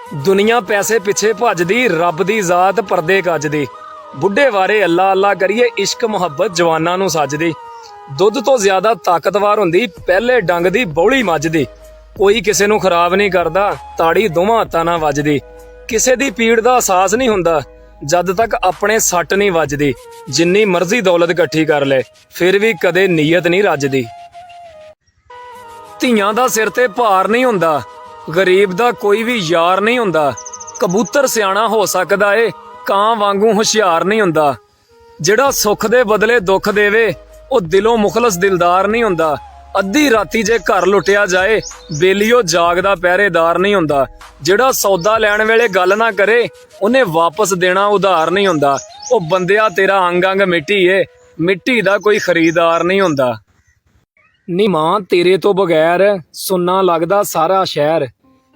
दुनिया पैसे पिछे भजदी, रब दी जात परदे कजदी। बुढ़े वारे अल्लाह अल्लाह करिए, इश्क मुहब्बत जवानां नूं सजदी। दुध तो ज्यादा ताकतवर हुंदी पहले डंग दी बौली मझ दी। कोई किसे नूं खराब नहीं करदा, ताड़ी दोवां हत्थां नाल वजदी। किसे दी पीड़ दा एहसास नहीं हुंदा जद तक अपने सट नहीं वजदी। जिन्नी मर्जी दौलत इकट्ठी कर ले, फिर भी कदे नीयत नहीं रजदी। ਧੀਆਂ ਦਾ सिर ते भार नहीं हुंदा, गरीब दा कोई भी यार नहीं हुंदा। कबूतर सियाणा हो सकदा ए, ਕਾਂ वांगू हुशियार नहीं हुंदा। जिहड़ा सुख दे बदले दुख देवे, ओ दिलों मुखलस दिलदार नहीं हुंदा। अद्धी राती जे घर लुटिया जाए, बेलियो जागदा पहरेदार नहीं हुंदा। जिहड़ा सौदा लैण वेले गल ना करे, उन्हें वापस देना उधार नहीं हुंदा। ओ बंदिया तेरा अंग अंग मिट्टी ए, मिट्टी दा कोई खरीदार नहीं हुंदा। नी मां तेरे तो बगैर सुन्ना लगदा सारा शहर।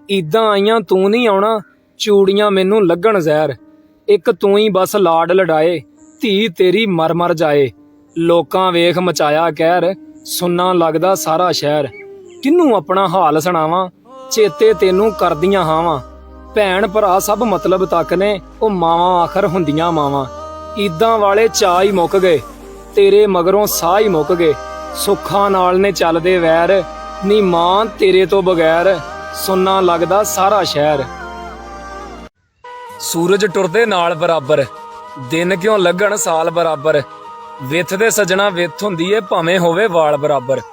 ईदां आईयां तू नहीं आउणा, चूड़ियां मैनू लगण जहर। एक तू ही बस लाड लड़ाए, धी तेरी मर मर जाए। लोकां वेख मचाया कहर, सुन्ना लगदा सारा शहर। किन्नू अपना हाल सुणावां, चेते तेनू करदियां हावां। भैण भरा सब मतलब तक ने, ओ मावां आखर हुंदियां मावां। ईदां वाले चा ही मुक गए, तेरे मगरों साह ही मुक गए। सुखा नाल ने चलदे वैर, नी मां तेरे तो बगैर सुन्ना लगदा सारा शहर। सूरज टुरदे नाल बराबर, दिन क्यों लगण साल बराबर। विथ दे सजना विथ हुंदी ए, भावें होवे वाल बराबर।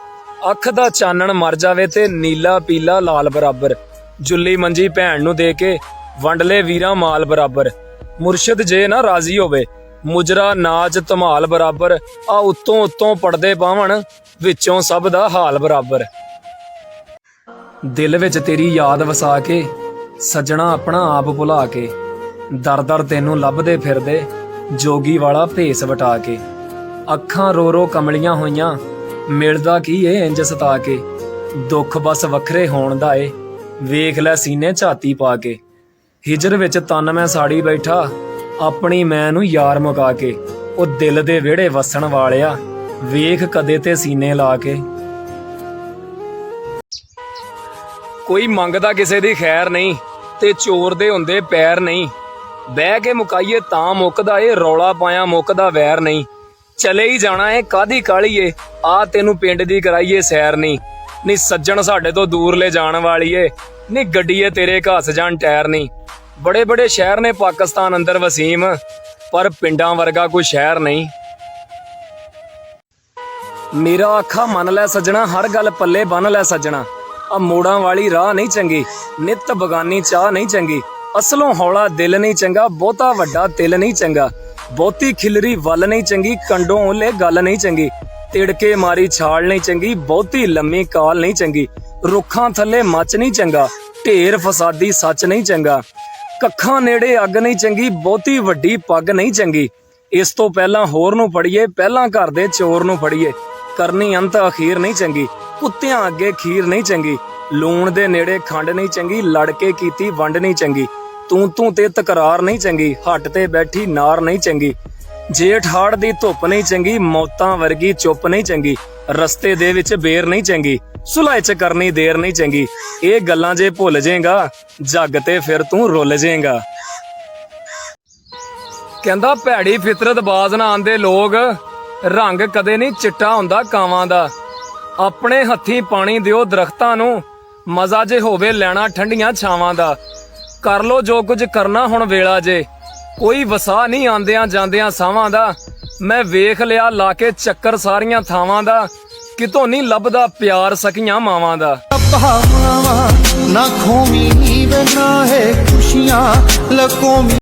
अख दा चानण मर जावे ते नीला पीला लाल बराबर। जुल्ली मंजी भैण नूं दे के वंड ले वीरां माल बराबर। मुर्शद जे ना राजी होवे, मुजरा नाच धमाल बराबर। आ उत्तों उत्तों पड़दे पावण, विचों सब दा हाल बराबर। दिल विच तेरी याद वसा के, सजना अपना आप भुला के। दर दर तेनू लभदे फिरदे, जोगी वाला भेस वटा के। अखां रो रो कमलियां होईयां, मिलदा की ए इंज सता के। दुख बस वखरे होण दा ए, वेख लै सीने झाती पा के। हिजर विच तन मैं साड़ी बैठा, अपनी मैं नू यार मुका के। ओ दिल दे विहड़े वसण वालिया, वेख कदे ते सीने ला के। कोई मंगदा किसे दी खैर नहीं, ते चोर दे हुंदे पैर नहीं। बह के मुकाईए तां मुकदा ए, रौला पाया मुकदा वैर नहीं। चले ही जाना है कादी काली ए, आ तेनू पिंड दी कराईए सैर नहीं। नी सज्जण साडे तो दूर ले जाण वाली ए, नी गड्डीए तेरे घस जाण टैर नहीं। बड़े बड़े शहर ने पाकिस्तान अंदर वसीम, पर पिंडां वर्गा कोई शहर नहीं। मेरा आखा मन लै सजना, हर गल पल्ले बन लै सजना। आ मोड़ां वाली राह नहीं चंगी, नित बगानी चाह नहीं चंगी। असलों हौला दिल नहीं चंगा, बहुता वड्डा तिल नहीं चंगा। बहुती खिलरी वल नहीं चंगी, कंडों ओले गल नहीं चंगी। तिड़के मारी छाल नहीं चंगी, बहुती लम्मी काल नहीं चंगी। रुखां थल्ले मच नहीं चंगा, ढेर फसादी सच नहीं चंगा। कखां नेड़े अग नहीं चंगी, बहुती वड्डी पग नहीं चंगी। इस तो पहला होर नूं फड़िए, पहला घर दे चोर नूं फड़िए। करनी अंत अखीर नहीं चंगी, कुत्तियां अगे खीर नहीं चंगी। लूण दे नेड़े खंड नहीं चंगी, लड़ के कीती वंड नहीं चंगी। तू ते तकरार नहीं चंगी, हट ते बैठी नार नहीं चंगी। जेठ हाड़ दी धुप नहीं चंगी, मौतां वर्गी चुप नहीं चंगी। रस्ते दे विच बेर नहीं चंगी, सुलह च करनी देर नहीं चंगी। ये गल्लां जे भुल जाएगा, जग ते फिर तू रुल जाएगा। कहंदा भैड़ी फितरत बाज ना आंदे लोग, रंग कदे नहीं चिट्टा हुंदा कावां दा। अपने हत्थीं पानी दिओ दरख्तां नूं, मजा जे होवे लैना ठंडियां छावां दा। कर लो जो कुछ करना हुण वेला जे, कोई वसा नहीं आंदियां जांदियां सावां दा। मैं वेख लिया ला के चक्कर सारियां थावां दा, कितों नहीं लभदा प्यार सकियां मावां दा। ना खोमी वे ना है खुशियां लकोमी।